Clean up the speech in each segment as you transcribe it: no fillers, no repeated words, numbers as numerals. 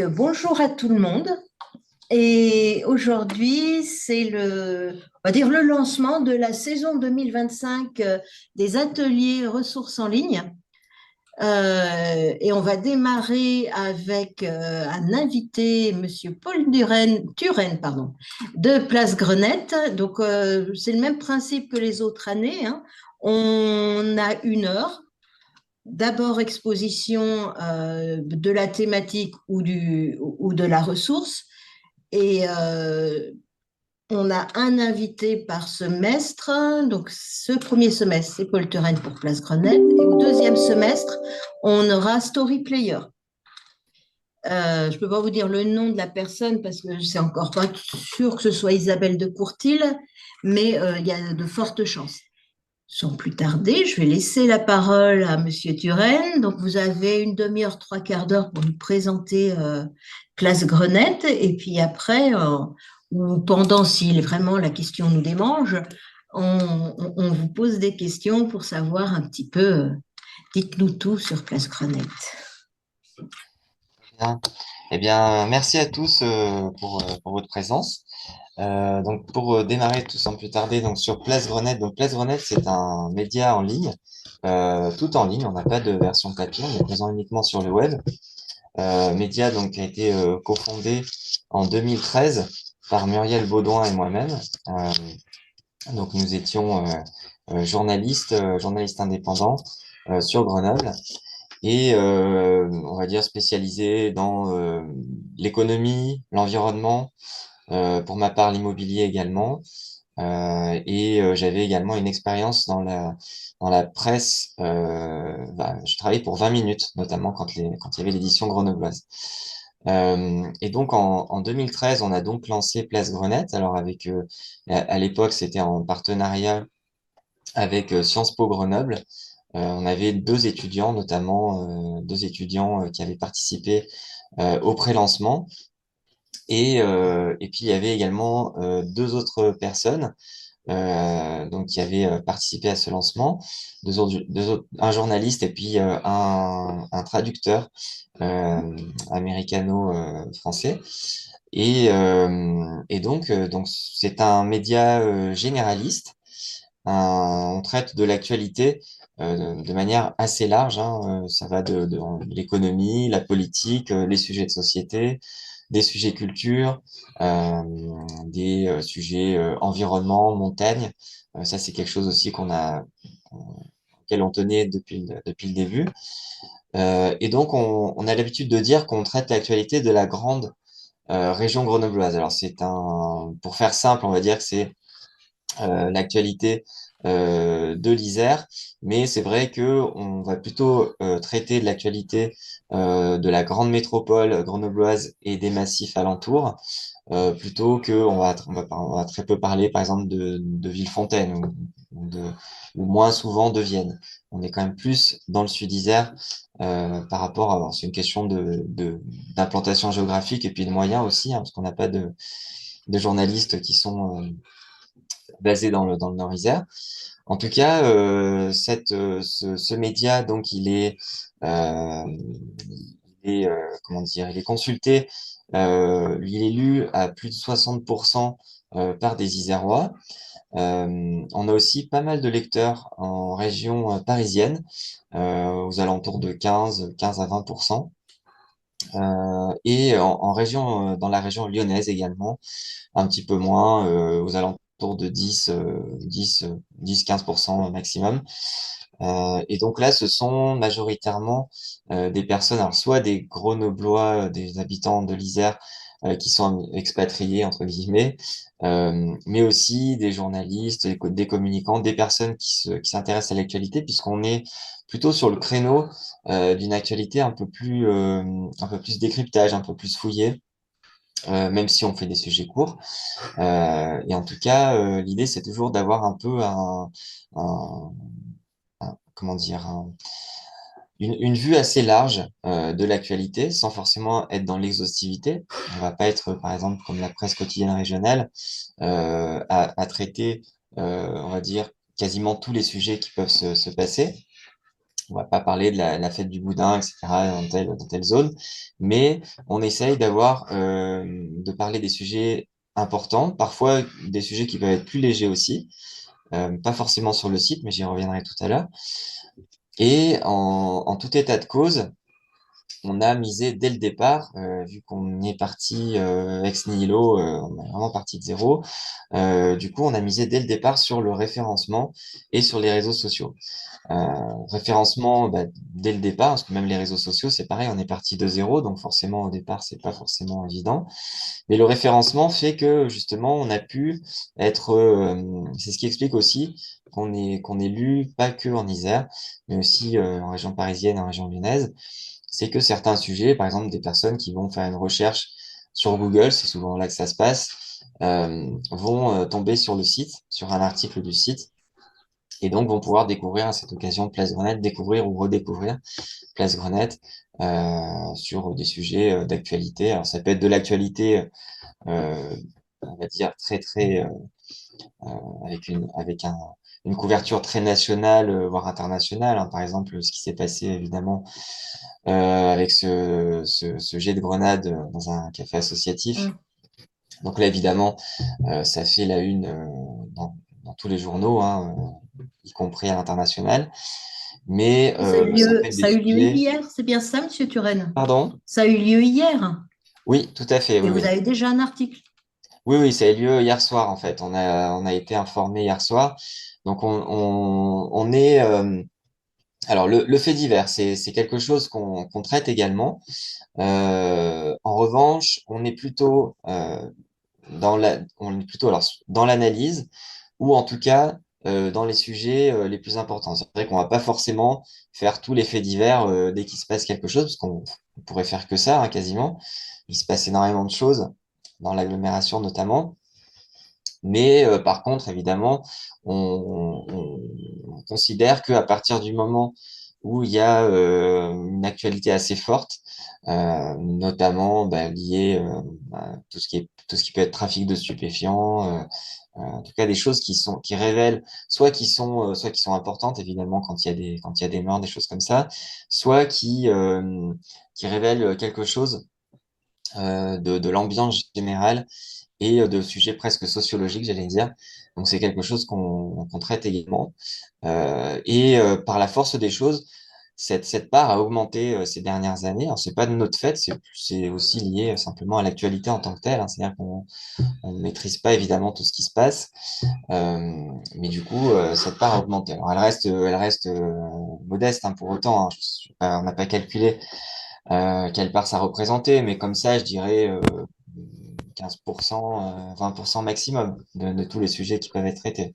Donc, bonjour à tout le monde. Et aujourd'hui, c'est on va dire le lancement de la saison 2025 des ateliers ressources en ligne. Et on va démarrer avec un invité, Monsieur Paul Turenne, pardon, de Place Grenette. Donc, c'est le même principe que les autres années, hein. On a 1 heure. D'abord, exposition de la thématique ou de la ressource. Et on a un invité par semestre. Donc, ce premier semestre, c'est Paul Terraine pour Place Grenette. Et au deuxième semestre, on aura Story Player. Je ne peux pas vous dire le nom de la personne parce que c'est encore pas sûr que ce soit Isabelle de Courtil, mais il y a de fortes chances. Sans plus tarder, je vais laisser la parole à Monsieur Turenne. Donc, vous avez une demi-heure, trois quarts d'heure pour nous présenter Place Grenette. Et puis après, ou pendant, si vraiment la question nous démange, on vous pose des questions pour savoir un petit peu, dites-nous tout sur Place Grenette. Bien. Eh bien, merci à tous pour votre présence. Donc, pour démarrer tout sans plus tarder, donc sur Place Grenette. Donc, Place Grenette, c'est un média en ligne, tout en ligne. On n'a pas de version papier, on est présent uniquement sur le web. Média donc qui a été cofondé en 2013 par Muriel Baudouin et moi-même. Euh, donc, nous étions journalistes indépendants sur Grenoble. Et on va dire spécialisé dans l'économie, l'environnement, pour ma part l'immobilier également. J'avais également une expérience dans la presse. Je travaillais pour 20 minutes, notamment quand il y avait l'édition grenobloise. Et donc en 2013, on a donc lancé Place Grenette. Alors à l'époque, c'était en partenariat avec Sciences Po Grenoble. On avait 2 étudiants, notamment 2 étudiants qui avaient participé au pré-lancement. Et puis, il y avait également 2 autres personnes donc, qui avaient participé à ce lancement, un journaliste et puis un traducteur américano-français. Donc, c'est un média généraliste. On traite de l'actualité de manière assez large, hein. Ça va de l'économie, la politique, les sujets de société, des sujets culture, euh, des sujets environnement, montagne. Ça, c'est quelque chose aussi auquel on tenait depuis le début. Et donc, on a l'habitude de dire qu'on traite l'actualité de la grande région grenobloise. Alors, pour faire simple, on va dire que c'est l'actualité de l'Isère, mais c'est vrai que on va plutôt traiter de l'actualité de la grande métropole grenobloise et des massifs alentours, plutôt que on va très peu parler, par exemple, de Villefontaine ou moins souvent de Vienne. On est quand même plus dans le sud-Isère par rapport à, c'est une question d'implantation géographique et puis de moyens aussi, hein, parce qu'on n'a pas de journalistes qui sont basé dans le Nord-Isère. En tout cas, ce média, donc, euh, comment dire, il est consulté, il est lu à plus de 60% par des Isérois. On a aussi pas mal de lecteurs en région parisienne, aux alentours de 15 à 20%. Et dans la région lyonnaise également, un petit peu moins, aux alentours de 10-15% maximum. Et donc là, ce sont majoritairement des personnes, alors soit des Grenoblois, des habitants de l'Isère qui sont expatriés, entre guillemets, mais aussi des journalistes, des communicants, des personnes qui s'intéressent à l'actualité, puisqu'on est plutôt sur le créneau d'une actualité un peu plus décryptage, un peu plus fouillée, même si on fait des sujets courts. Et en tout cas, l'idée, c'est toujours d'avoir un peu un- comment dire, une vue assez large de l'actualité, sans forcément être dans l'exhaustivité. On va pas être, par exemple, comme la presse quotidienne régionale, à traiter, on va dire, quasiment tous les sujets qui peuvent se passer. On va pas parler de la fête du boudin, etc., dans telle zone, mais on essaye de parler des sujets importants, parfois des sujets qui peuvent être plus légers aussi, pas forcément sur le site, mais j'y reviendrai tout à l'heure. Et en tout état de cause, on a misé dès le départ, vu qu'on est parti ex nihilo, on est vraiment parti de zéro. Du coup, on a misé dès le départ sur le référencement et sur les réseaux sociaux. Référencement, bah, dès le départ, parce que même les réseaux sociaux, c'est pareil, on est parti de zéro, donc forcément au départ, c'est pas forcément évident. Mais le référencement fait que justement, on a pu être, c'est ce qui explique aussi qu'on est lu pas que en Isère, mais aussi en région parisienne, en région lyonnaise. C'est que certains sujets, par exemple des personnes qui vont faire une recherche sur Google, c'est souvent là que ça se passe, vont tomber sur le site, sur un article du site et donc vont pouvoir découvrir à cette occasion Place Grenette, découvrir ou redécouvrir Place Grenette sur des sujets d'actualité. Alors ça peut être de l'actualité, euh, on va dire avec une couverture très nationale, voire internationale, hein. Par exemple, ce qui s'est passé évidemment avec ce jet de grenade dans un café associatif. Mm. Donc là, évidemment, ça fait la une dans tous les journaux, hein, y compris à l'international. Mais ça peut être des Ça a eu lieu sujets. hier, c'est bien ça, Monsieur Turenne? Pardon? Ça a eu lieu hier Oui, tout à fait, oui, et vous oui. avez déjà un article. Oui, oui, ça a eu lieu hier soir, en fait. On a été informés hier soir. Donc, on est. Alors, le fait divers, c'est quelque chose qu'on traite également. En revanche, on est plutôt alors, dans l'analyse ou en tout cas dans les sujets les plus importants. C'est vrai qu'on va pas forcément faire tous les faits divers dès qu'il se passe quelque chose, parce qu'on pourrait faire que ça, hein, quasiment. Il se passe énormément de choses dans l'agglomération notamment. Mais par contre, évidemment, on considère qu'à partir du moment où il y a une actualité assez forte, notamment bah, liée à tout ce qui peut être trafic de stupéfiants, en tout cas des choses qui révèlent soit qui sont importantes évidemment quand il y a des morts, des choses comme ça, soit qui révèlent quelque chose de l'ambiance générale et de sujets presque sociologiques, j'allais dire. Donc c'est quelque chose qu'on traite également. Par la force des choses, cette part a augmenté ces dernières années. Alors c'est pas de notre fait, c'est aussi lié simplement à l'actualité en tant que telle, hein. C'est-à-dire qu'on ne maîtrise pas évidemment tout ce qui se passe, mais du coup cette part a augmenté. Alors elle reste modeste, hein, pour autant, hein. On n'a pas calculé quelle part ça représentait, mais comme ça, je dirais 15%, 20% maximum de tous les sujets qui peuvent être traités.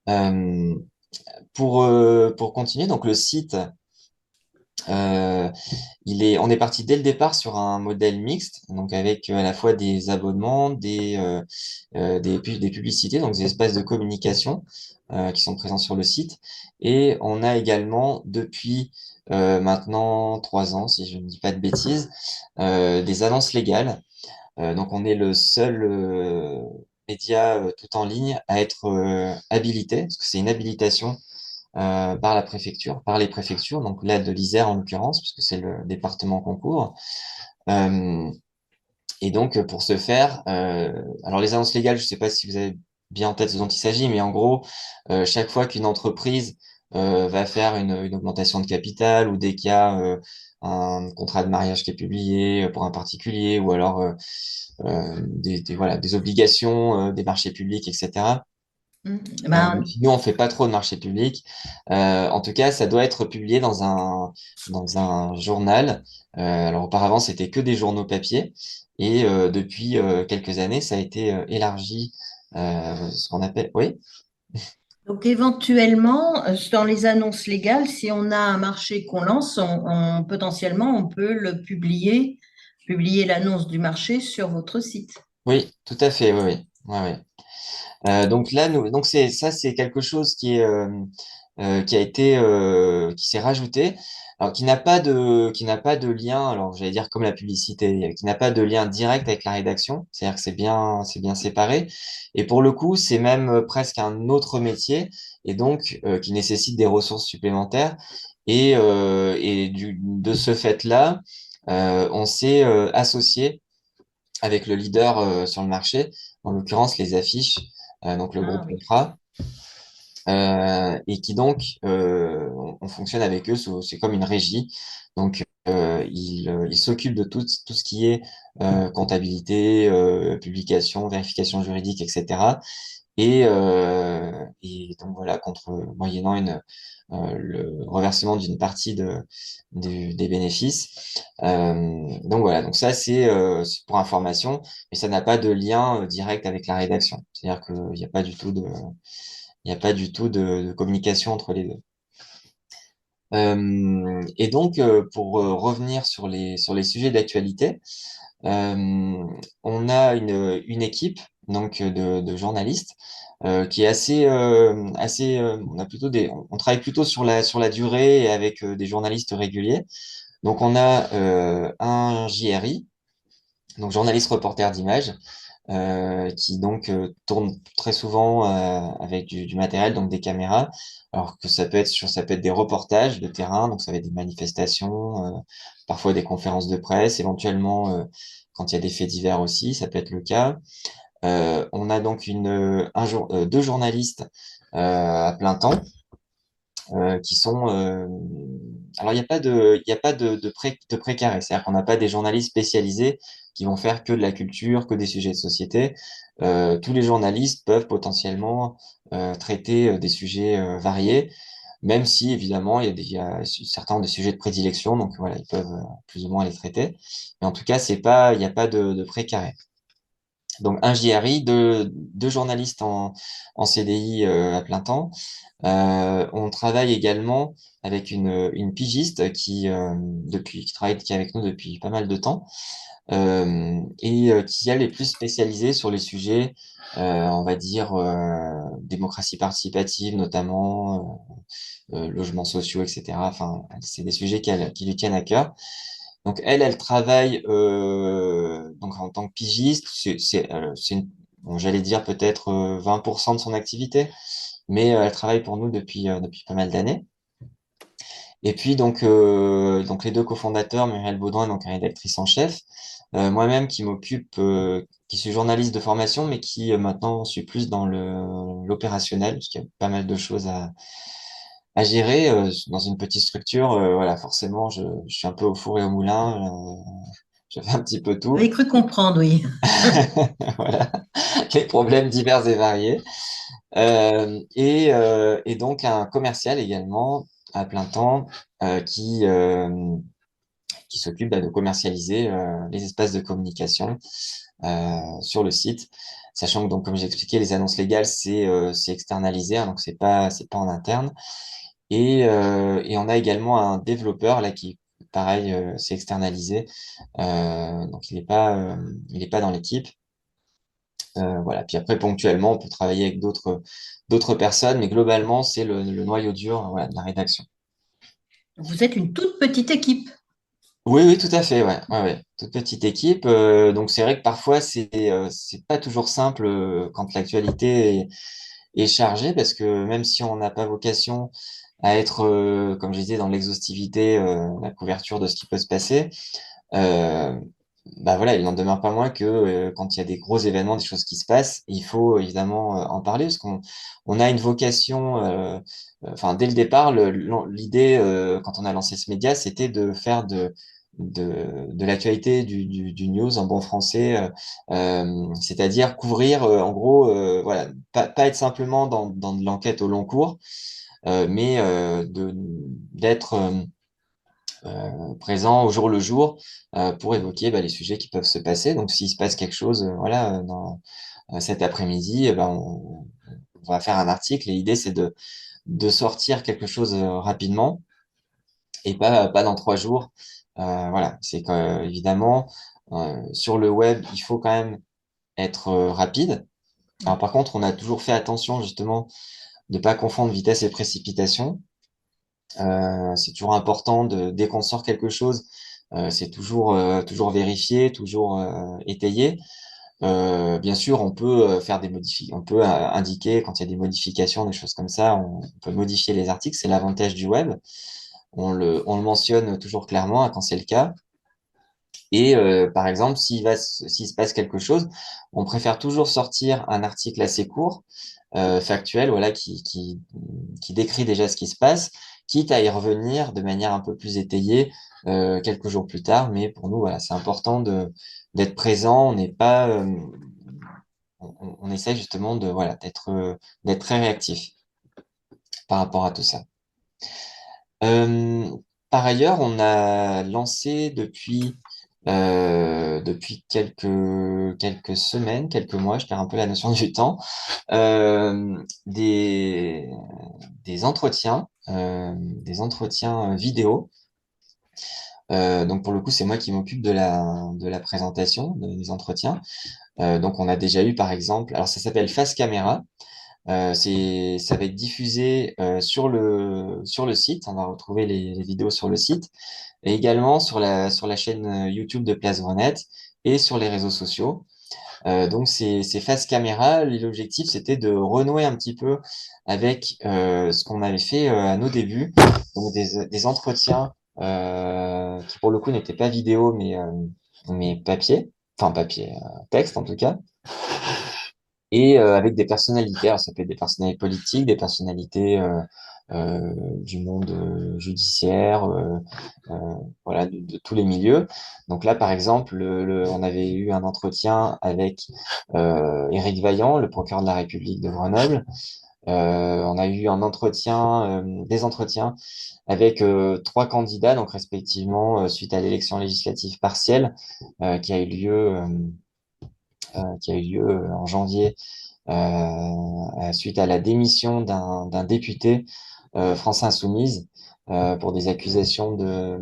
Euh, pour continuer, donc le site, euh, on est parti dès le départ sur un modèle mixte, donc avec à la fois des abonnements, des publicités, donc des espaces de communication qui sont présents sur le site. Et on a également, depuis maintenant 3 ans, si je ne dis pas de bêtises, des annonces légales. Donc on est le seul média tout en ligne à être habilité, parce que c'est une habilitation par la préfecture, par les préfectures, donc là de l'Isère en l'occurrence, puisque c'est le département qu'on couvre. Euh, et donc pour ce faire, alors les annonces légales, je ne sais pas si vous avez bien en tête ce dont il s'agit, mais en gros, chaque fois qu'une entreprise va faire une augmentation de capital ou dès qu'il y a un contrat de mariage qui est publié pour un particulier ou alors voilà, des obligations des marchés publics, etc. Mm. Même Ben, si nous, on fait pas trop de marché public. En tout cas, ça doit être publié dans un journal. Alors auparavant, c'était que des journaux papier. Et depuis quelques années, ça a été élargi, ce qu'on appelle... Oui, donc éventuellement, dans les annonces légales, si on a un marché qu'on lance, potentiellement on peut le publier l'annonce du marché sur votre site. oui, tout à fait, oui, oui. Ouais, ouais. Donc là, donc ça, c'est quelque chose qui a été, qui s'est rajouté. alors qui n'a pas de lien, alors j'allais dire comme la publicité, qui n'a pas de lien direct avec la rédaction, c'est-à-dire que c'est bien séparé. Et pour le coup, c'est même presque un autre métier et donc qui nécessite des ressources supplémentaires. De ce fait-là, on s'est associé avec le leader sur le marché, en l'occurrence les affiches, donc le Ah groupe oui. Compra, et qui donc, on fonctionne avec eux, c'est comme une régie. Donc, ils s'occupent de tout ce qui est comptabilité, publication, vérification juridique, etc. Et donc voilà, moyennant le reversement d'une partie des bénéfices. Donc voilà, donc ça c'est pour information, mais ça n'a pas de lien direct avec la rédaction. C'est-à-dire qu'il n'y a pas du tout il n'y a pas du tout de communication entre les deux. Et donc, pour revenir sur les sujets d'actualité, euh, on a une équipe donc de journalistes qui est on a plutôt on travaille plutôt sur la durée et avec des journalistes réguliers. Donc, on a un JRI, donc journaliste reporter d'image, qui donc tourne très souvent avec du matériel, donc des caméras, alors que ça peut être des reportages de terrain, donc ça va être des manifestations, parfois des conférences de presse, éventuellement quand il y a des faits divers aussi, ça peut être le cas. On a donc deux journalistes à plein temps qui sont alors il y a pas de précaré, c'est-à-dire qu'on n'a pas des journalistes spécialisés qui vont faire que de la culture, que des sujets de société. Tous les journalistes peuvent potentiellement traiter des sujets variés, même si évidemment il y a certains ont des sujets de prédilection, donc voilà, ils peuvent plus ou moins les traiter. Mais en tout cas, il n'y a pas de précaré. Donc un JRI, deux journalistes en CDI à plein temps. On travaille également avec une pigiste qui est avec nous depuis pas mal de temps qui elle est plus spécialisée sur les sujets, on va dire démocratie participative notamment, logements sociaux, etc. Enfin, c'est des sujets qui lui tiennent à cœur. Donc elle travaille donc en tant que pigiste, bon, j'allais dire peut-être 20% de son activité, mais elle travaille pour nous depuis pas mal d'années. Et puis donc les deux cofondateurs, Muriel Baudouin, donc rédactrice en chef, moi-même qui suis journaliste de formation, mais qui maintenant suis plus dans l'opérationnel, parce qu'il y a pas mal de choses à gérer dans une petite structure. Voilà, forcément, je suis un peu au four et au moulin, je fais un petit peu tout. J'avais cru comprendre, oui. Voilà, les problèmes divers et variés. Et donc un commercial également à plein temps qui s'occupe de commercialiser les espaces de communication sur le site. Sachant que, donc, comme j'ai expliqué, les annonces légales, c'est externalisé, hein, donc c'est pas en interne. Et on a également un développeur là qui, pareil, c'est externalisé. Donc il est pas dans l'équipe. Voilà. Puis après, ponctuellement, on peut travailler avec d'autres personnes, mais globalement, c'est le noyau dur, voilà, de la rédaction. Vous êtes une toute petite équipe. Oui, oui, tout à fait, ouais, ouais, ouais. Toute petite équipe. Donc c'est vrai que parfois c'est pas toujours simple quand l'actualité est chargée, parce que même si on n'a pas vocation à être, comme je disais, dans l'exhaustivité, la couverture de ce qui peut se passer, euh, bah voilà, il n'en demeure pas moins que quand il y a des gros événements, des choses qui se passent, il faut évidemment en parler, parce qu'on a une vocation, enfin dès le départ, l'idée quand on a lancé ce média, c'était de faire de l'actualité du news en bon français, c'est-à-dire couvrir en gros, voilà, pas être simplement dans de l'enquête au long cours, mais d'être présent au jour le jour pour évoquer les sujets qui peuvent se passer. Donc, s'il se passe quelque chose, voilà, dans cet après-midi, on va faire un article. Et l'idée, c'est de sortir quelque chose rapidement et pas dans 3 jours. Voilà, c'est évidemment sur le web, il faut quand même être rapide. Alors, par contre, on a toujours fait attention justement de ne pas confondre vitesse et précipitation. C'est toujours important dès qu'on sort quelque chose, c'est toujours vérifié, toujours étayé. Bien sûr, on peut faire des on peut indiquer quand il y a des modifications, des choses comme ça, on peut modifier les articles. C'est l'avantage du web. On le mentionne toujours clairement, hein, quand c'est le cas. Et par exemple, s'il se passe quelque chose, on préfère toujours sortir un article assez court, factuel, voilà, qui décrit déjà ce qui se passe, quitte à y revenir de manière un peu plus étayée quelques jours plus tard. Mais pour nous, voilà, c'est important d'être présent. On n'est pas, on essaie justement d'être très réactif par rapport à tout ça. Euh, Par ailleurs, on a lancé depuis quelques semaines, quelques mois, je perds un peu la notion du temps, euh, des, des entretiens vidéo. Donc pour le coup, c'est moi qui m'occupe de la présentation des entretiens. Donc on a déjà eu par exemple, alors ça s'appelle Face Caméra. Ça va être diffusé sur le site. On va retrouver les vidéos sur le site et également sur la chaîne YouTube de Place Grenette et sur les réseaux sociaux. Donc, c'est face caméra. L'objectif, c'était de renouer un petit peu avec ce qu'on avait fait à nos débuts. Donc, des entretiens qui, pour le coup, n'étaient pas vidéo, mais papier. Enfin, papier, texte en tout cas et avec des personnalités. Alors, ça peut être des personnalités politiques, des personnalités du monde judiciaire, euh, voilà, de tous les milieux. Donc là, par exemple, on avait eu un entretien avec Éric Vaillant, le procureur de la République de Grenoble. On a eu des entretiens avec trois candidats, donc respectivement suite à l'élection législative partielle qui a eu lieu, qui a eu lieu en janvier suite à la démission d'un député France Insoumise pour des accusations de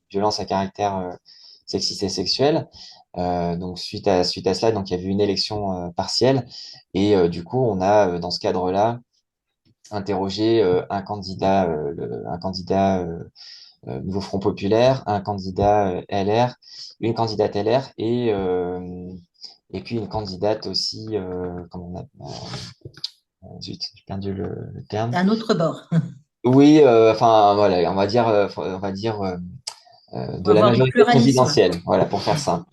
violence à caractère sexiste et sexuel. Donc suite à cela, donc il y avait une élection partielle et du coup on a dans ce cadre-là interrogé un candidat Nouveau Front Populaire, un candidat LR, une candidate LR et puis une candidate aussi, comment on a, zut, j'ai perdu le terme. D'un autre bord. Oui, enfin voilà, on va dire Pour de la avoir du majorité pluralisme. présidentielle, voilà, pour faire simple.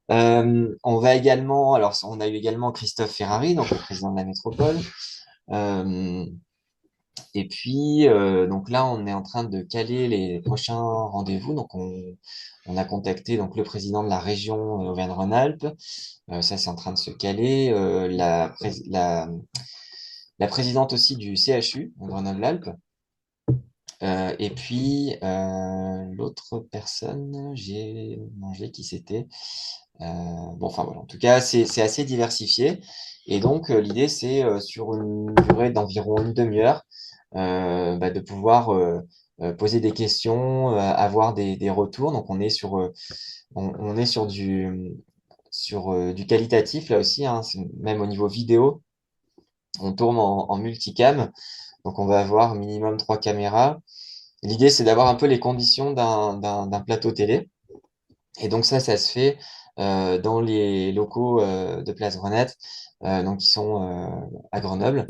On va également, alors on a eu également Christophe Ferrari, donc le président de la métropole. Euh, et puis, donc là, on est en train de caler les prochains rendez-vous. Donc, on a contacté donc le président de la région Auvergne-Rhône-Alpes. Ça, c'est en train de se caler. La présidente aussi du CHU, Grenoble-Alpes. Et puis, l'autre personne, j'ai mangé qui c'était. Bon, enfin voilà. En tout cas, c'est assez diversifié. Et donc, l'idée, c'est sur une durée d'environ une demi-heure, de pouvoir poser des questions, avoir des retours. Donc, on est sur du qualitatif là aussi, hein, même au niveau vidéo. On tourne en multicam. Donc, on va avoir minimum trois caméras. L'idée, c'est d'avoir un peu les conditions d'un plateau télé. Et donc ça se fait dans les locaux de Place Grenette, donc qui sont à Grenoble.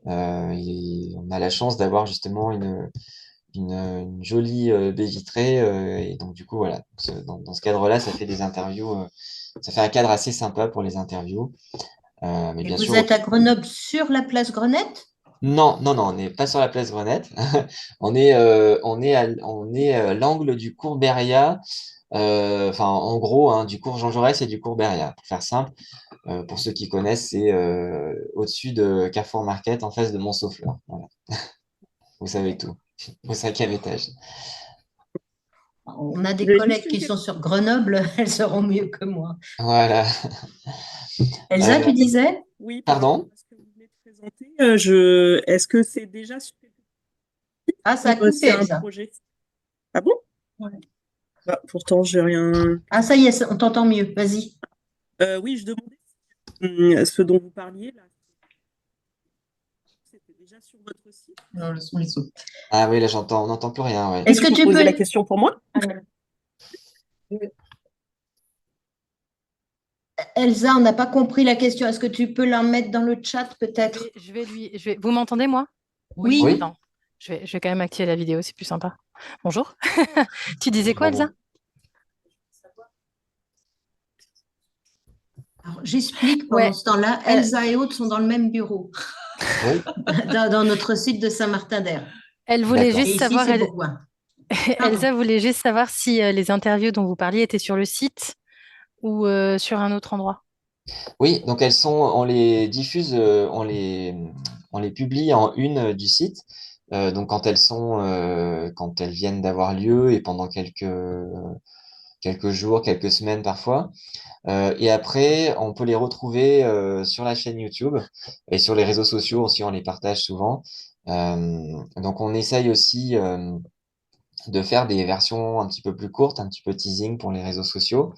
Et on a la chance d'avoir justement une jolie baie vitrée. Et donc du coup, voilà, dans ce cadre-là, ça fait des interviews, ça fait un cadre assez sympa pour les interviews. Mais Et bien vous sûr, êtes à Grenoble sur la place Grenette? non, non, non, on n'est pas sur la place Grenette. On est à l'angle du cours Beria, enfin, en gros, hein, du cours Jean Jaurès et du cours Beria, pour faire simple. Pour ceux qui connaissent, c'est au-dessus de Carrefour Market, en face de Mont-Saufleur. Voilà, vous savez tout. Au cinquième étage. On a des J'avais juste collègues une qui sont question. sur Grenoble, elles seront mieux que moi. Voilà. Elsa, Euh, tu disais? Oui, par rapport Pardon? à ce que vous venez de présenter, est-ce que c'est déjà sur Ah, ça ou a coupé, c'est un Elsa. projet? Ah bon? Ouais. Bah, pourtant, j'ai rien. Ah, ça y est, on t'entend mieux. Vas-y. Oui, je demandais ce dont vous parliez là. C'était déjà sur votre site? Non, le son, les sons. Ah oui, là, on n'entend plus rien, ouais. Est-ce Tu que peux tu poser peux... la question pour moi? Elsa, on n'a pas compris la question. Est-ce que tu peux la mettre dans le chat peut-être? Vous m'entendez, moi? Oui. Oui. Attends, je vais quand même activer la vidéo, c'est plus sympa. Bonjour. Tu disais quoi, Bon. Elsa? Alors, j'explique pendant Ouais, ce temps-là. Elsa et Aude sont dans le même bureau, Oui, dans notre site de Saint-Martin-d'Hères. elle voulait d'accord. Et juste ici, savoir, c'est Bourgoin. Pardon. Elsa voulait juste savoir si les interviews dont vous parliez étaient sur le site ou sur un autre endroit. Oui, donc on les diffuse, on les publie en une du site. Donc quand elles viennent d'avoir lieu et pendant quelques jours, quelques semaines parfois. Et après, on peut les retrouver sur la chaîne YouTube et sur les réseaux sociaux aussi, on les partage souvent. Donc on essaye aussi de faire des versions un petit peu plus courtes, un petit peu teasing pour les réseaux sociaux.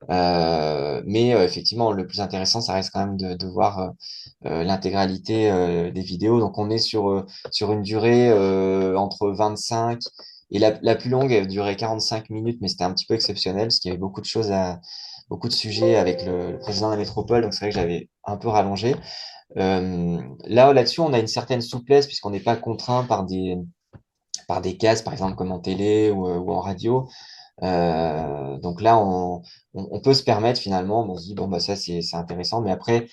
Mais effectivement, le plus intéressant, ça reste quand même de voir l'intégralité des vidéos. Donc, on est sur une durée entre 25 et la plus longue, elle durait 45 minutes, mais c'était un petit peu exceptionnel parce qu'il y avait beaucoup de sujets avec le président de la métropole. Donc, c'est vrai que j'avais un peu rallongé. Là-dessus, on a une certaine souplesse puisqu'on n'est pas contraint par des cases, par exemple, comme en télé ou en radio. Donc là, on peut se permettre finalement, on se dit, bon, bah, ça, c'est intéressant, mais après,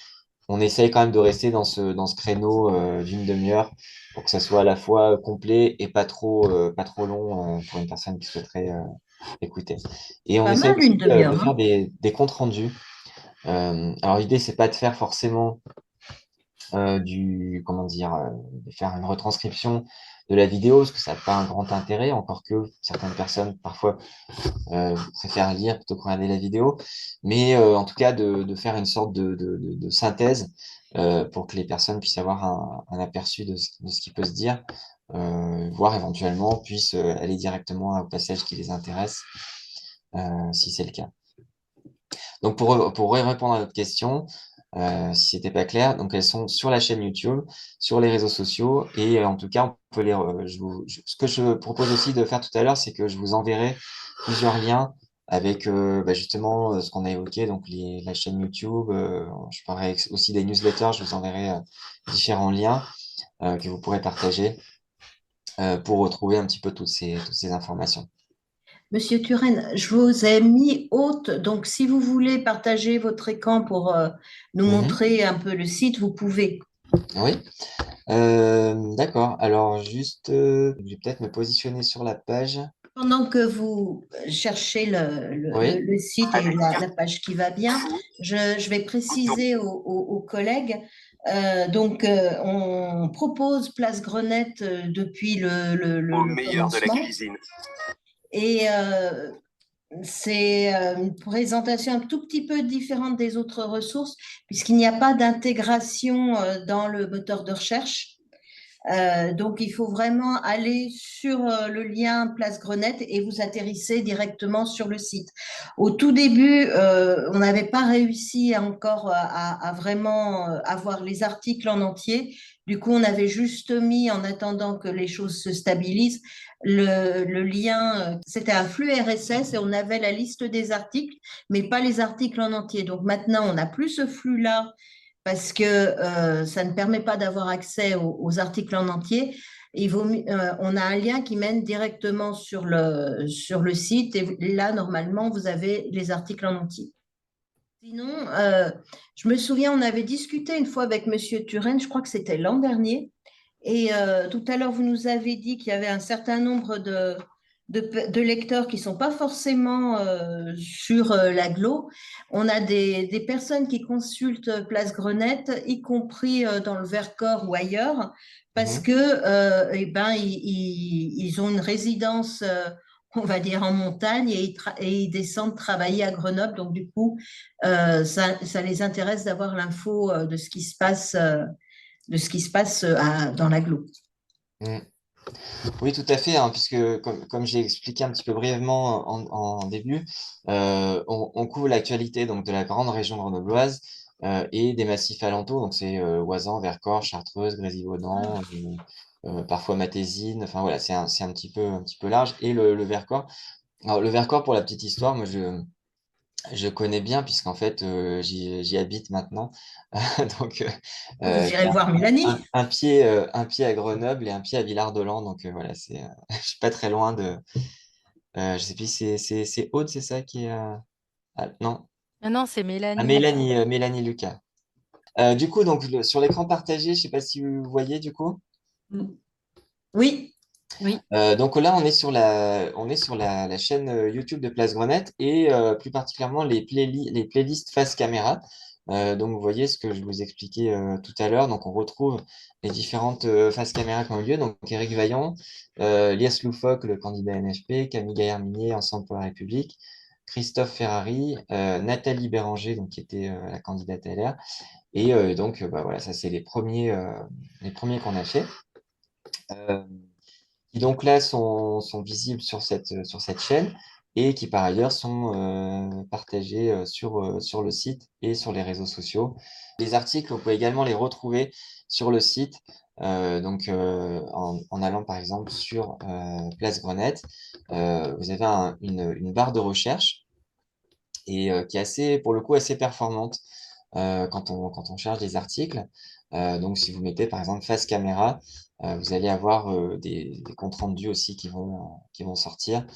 on essaye quand même de rester dans ce créneau d'une demi-heure pour que ça soit à la fois complet et pas trop long pour une personne qui souhaiterait écouter. Et on Pas essaye mal aussi une de demi-heure, faire hein. des comptes rendus. Alors, l'idée, c'est pas de faire forcément comment dire, de faire une retranscription de la vidéo, parce que ça n'a pas un grand intérêt, encore que certaines personnes parfois préfèrent lire plutôt que regarder la vidéo, mais en tout cas de faire une sorte de synthèse pour que les personnes puissent avoir un aperçu de ce qui peut se dire, voire éventuellement puissent aller directement au passage qui les intéresse, si c'est le cas. Donc pour répondre à notre question, si c'était pas clair, donc elles sont sur la chaîne YouTube, sur les réseaux sociaux, et en tout cas, on peut ce que je propose aussi de faire tout à l'heure, c'est que je vous enverrai plusieurs liens avec justement ce qu'on a évoqué, donc la chaîne YouTube. Je parlerai aussi des newsletters, je vous enverrai différents liens que vous pourrez partager pour retrouver un petit peu toutes ces informations. Monsieur Turenne, je vous ai mis haute, donc si vous voulez partager votre écran pour nous Mhm. montrer un peu le site, vous pouvez. Oui. D'accord. Alors juste, je vais peut-être me positionner sur la page. Pendant que vous cherchez Oui. le site et la page qui va bien, je vais préciser aux collègues. On propose Place Grenette depuis Au le meilleur de la commencement. cuisine. Et c'est une présentation un tout petit peu différente des autres ressources, puisqu'il n'y a pas d'intégration dans le moteur de recherche. Donc, il faut vraiment aller sur le lien Place Grenette et vous atterrissez directement sur le site. Au tout début, on n'avait pas réussi encore à vraiment avoir les articles en entier. Du coup, on avait juste mis, en attendant que les choses se stabilisent, le lien. C'était un flux RSS et on avait la liste des articles, mais pas les articles en entier. Donc maintenant, on n'a plus ce flux-là parce que ça ne permet pas d'avoir accès aux articles en entier. On a un lien qui mène directement sur le site et là, normalement, vous avez les articles en entier. Sinon, je me souviens, on avait discuté une fois avec Monsieur Turenne, je crois que c'était l'an dernier, et tout à l'heure, vous nous avez dit qu'il y avait un certain nombre de lecteurs qui ne sont pas forcément sur l'agglo. On a des personnes qui consultent Place Grenette, y compris dans le Vercors ou ailleurs, parce Mhm. que ils ont une résidence, on va dire, en montagne et ils descendent travailler à Grenoble. Donc, du coup, ça les intéresse d'avoir l'info de ce qui se passe dans l'agglo. Mm. Oui, tout à fait, hein, puisque comme j'ai expliqué un petit peu brièvement en début, on couvre l'actualité donc de la grande région grenobloise. et des massifs alentours. Donc, c'est Ouazan, Vercors, Chartreuse, Grésivaudan, parfois Matésine. Enfin, voilà, c'est un petit peu large. Et le Vercors. Alors, le Vercors, pour la petite histoire, moi, je connais bien, puisqu'en fait, j'y habite maintenant. Donc, Vous j'ai irez voir Mélanie. un pied à Grenoble et un pied à Villard-de-Lans. Donc, voilà, je suis pas très loin de. Je sais plus, c'est Aude, c'est ça qui est. Non, Ah non, c'est Mélanie. Mélanie Lucas. Du coup, donc, sur l'écran partagé, je sais pas si vous voyez, du coup. Oui, Oui. Donc là, on est sur la chaîne YouTube de Place Grenette et plus particulièrement les playlists face caméra. Donc vous voyez ce que je vous expliquais tout à l'heure. Donc on retrouve les différentes faces caméra qui ont eu lieu. Donc Éric Vaillant, Lies Loufoque, le candidat NFP, Camille Gaillard-Minier, Ensemble pour la République, Christophe Ferrari, Nathalie Béranger, donc, qui était la candidate LR. Et donc bah, voilà, ça c'est les premiers qu'on a fait. Euh, qui donc là sont visibles sur cette chaîne et qui par ailleurs sont partagés sur le site et sur les réseaux sociaux. Les articles, vous pouvez également les retrouver sur le site, en allant par exemple sur Place Grenette. Vous avez une barre de recherche et qui est assez, pour le coup, assez performante quand on cherche des articles. Donc, si vous mettez par exemple face caméra, vous allez avoir des comptes rendus aussi qui vont sortir.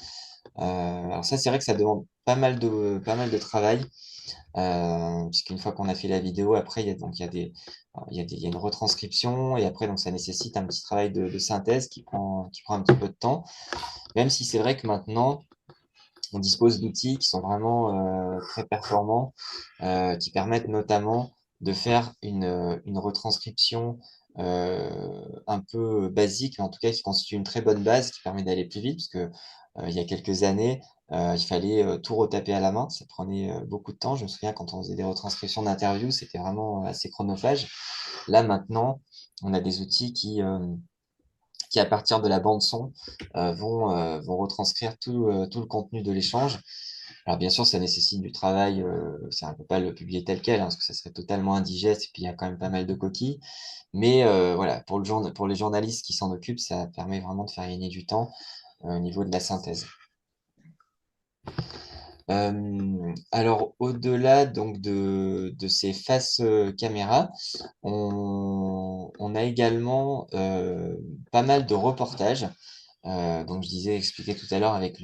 Alors ça, c'est vrai que ça demande pas mal de travail, puisqu'une fois qu'on a fait la vidéo, après, il y a une retranscription, et après, donc, ça nécessite un petit travail de synthèse qui prend un petit peu de temps, même si c'est vrai que maintenant, on dispose d'outils qui sont vraiment très performants, qui permettent notamment de faire une retranscription un peu basique, mais en tout cas qui constitue une très bonne base qui permet d'aller plus vite, parce que il y a quelques années, il fallait tout retaper à la main, ça prenait beaucoup de temps. Je me souviens quand on faisait des retranscriptions d'interviews, c'était vraiment assez chronophage. Là maintenant, on a des outils qui à partir de la bande son, vont retranscrire tout le contenu de l'échange. Alors bien sûr, ça nécessite du travail, ça ne peut pas le publier tel quel, hein, parce que ça serait totalement indigeste, et puis il y a quand même pas mal de coquilles. Mais voilà, pour les journalistes qui s'en occupent, ça permet vraiment de faire gagner du temps au niveau de la synthèse. Alors, au-delà donc de ces faces caméra, on a également pas mal de reportages. Donc, je disais, expliqué tout à l'heure avec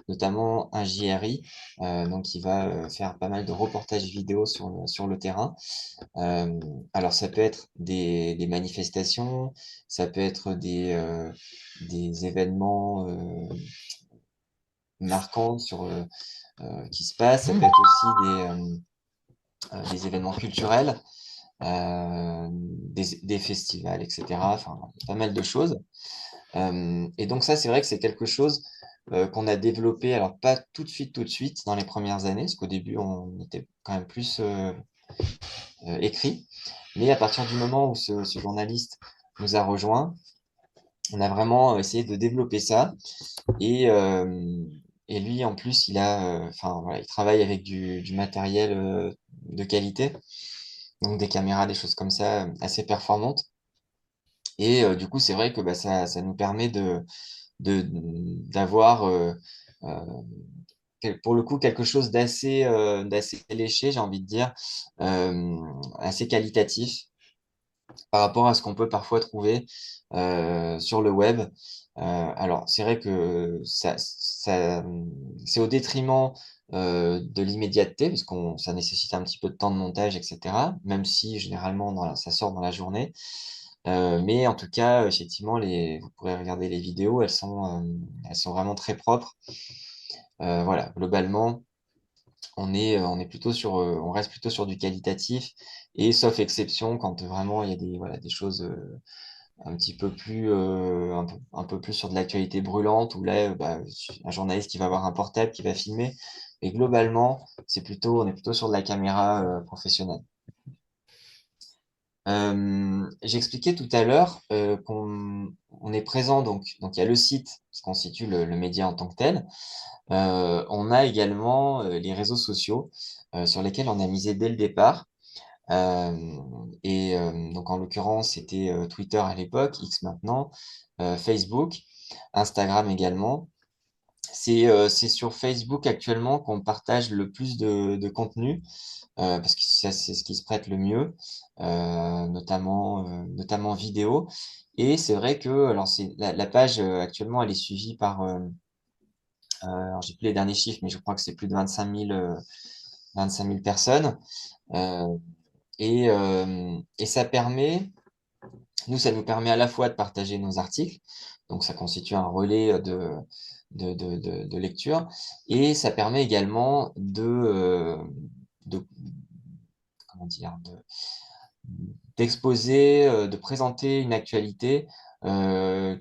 notamment un JRI, donc qui va faire pas mal de reportages vidéo sur le terrain. Alors, ça peut être des manifestations, ça peut être des événements marquants qui se passent, ça peut être aussi des événements culturels, des festivals, etc. Enfin, pas mal de choses. Et donc ça, c'est vrai que c'est quelque chose qu'on a développé, alors pas tout de suite dans les premières années, parce qu'au début, on était quand même plus écrit. Mais à partir du moment où ce journaliste nous a rejoints, on a vraiment essayé de développer ça. Et, euh, et lui, en plus, enfin, voilà, il travaille avec du matériel de qualité, donc des caméras, des choses comme ça, assez performantes. Et du coup, c'est vrai que bah, ça nous permet d'avoir euh, pour le coup quelque chose d'assez léché, j'ai envie de dire, assez qualitatif par rapport à ce qu'on peut parfois trouver sur le web. Alors, c'est vrai que c'est au détriment de l'immédiateté, parce ça nécessite un petit peu de temps de montage, etc., même si généralement ça sort dans la journée. Mais en tout cas, effectivement, vous pourrez regarder les vidéos, elles sont vraiment très propres. Voilà, globalement, on reste plutôt sur du qualitatif, et sauf exception, quand vraiment il y a voilà, des choses un petit peu plus, un peu plus sur de l'actualité brûlante, où là, bah, un journaliste qui va avoir un portable, qui va filmer. Et globalement, on est plutôt sur de la caméra professionnelle. J'expliquais tout à l'heure on est présent, donc il y a le site qui constitue le média en tant que tel. On a également les réseaux sociaux sur lesquels on a misé dès le départ. Euh, donc, en l'occurrence, c'était Twitter à l'époque, X maintenant, Facebook, Instagram également. C'est sur Facebook actuellement qu'on partage le plus de contenu, parce que c'est ce qui se prête le mieux, notamment vidéo. Et c'est vrai que alors la page actuellement, elle est suivie par, alors j'ai plus les derniers chiffres, mais je crois que c'est plus de 25 000 personnes. Euh, et ça nous permet à la fois de partager nos articles, donc ça constitue un relais de lecture, et ça permet également de comment dire, d'exposer, de présenter une actualité qu'on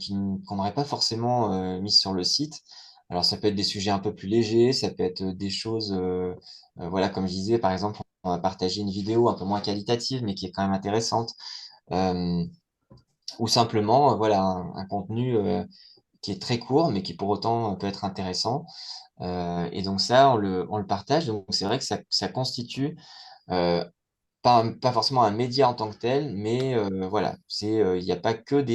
n'aurait pas forcément mise sur le site. Alors ça peut être des sujets un peu plus légers, ça peut être des choses, voilà, comme je disais, par exemple, on va partager une vidéo un peu moins qualitative, mais qui est quand même intéressante. Euh, ou simplement voilà un contenu qui est très court mais qui pour autant peut être intéressant. Et donc ça on le partage, donc c'est vrai que ça constitue euh, pas forcément un média en tant que tel, mais voilà, il n'y a pas que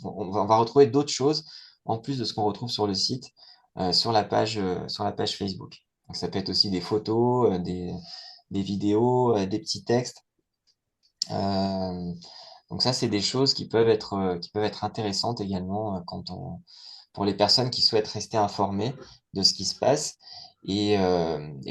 on va retrouver d'autres choses en plus de ce qu'on retrouve sur le site, sur la page Facebook. Donc ça peut être aussi des photos, des vidéos, des petits textes. Euh, donc ça, c'est des choses qui peuvent être intéressantes également pour les personnes qui souhaitent rester informées de ce qui se passe. Et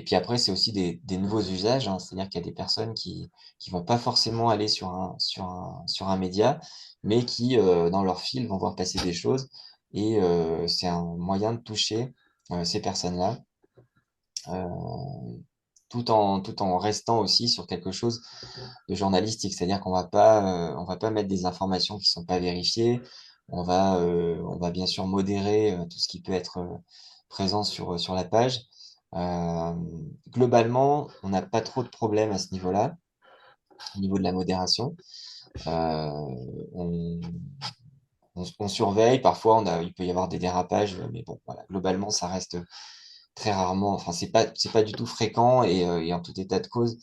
puis après, c'est aussi des nouveaux usages, hein. C'est-à-dire qu'il y a des personnes qui vont pas forcément aller sur un média, mais qui, dans leur fil, vont voir passer des choses. Et c'est un moyen de toucher ces personnes-là. Euh, tout en restant aussi sur quelque chose de journalistique, c'est-à-dire on va pas mettre des informations qui sont pas vérifiées, on va bien sûr modérer tout ce qui peut être présent sur la page. Euh, Globalement, on n'a pas trop de problèmes à ce niveau-là, au niveau de la modération. Euh, on, on surveille, parfois il peut y avoir des dérapages, mais bon, voilà, globalement, ça reste très rarement, enfin, c'est pas du tout fréquent et en tout état de cause,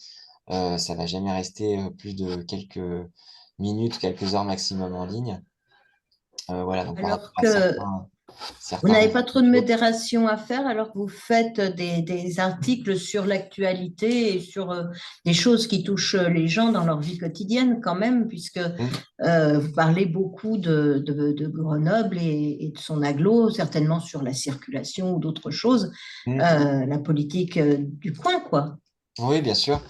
ça va jamais rester plus de quelques minutes, quelques heures maximum en ligne. Voilà, donc par rapport Alors à que vous certains n'avez réseaux pas trop de sociaux. modération à faire alors que vous faites des articles sur l'actualité et sur des choses qui touchent les gens dans leur vie quotidienne quand même, puisque Mm, vous parlez beaucoup de Grenoble et de son aglo, certainement sur la circulation ou d'autres choses, mm. la politique du coin, quoi. Oui, bien sûr.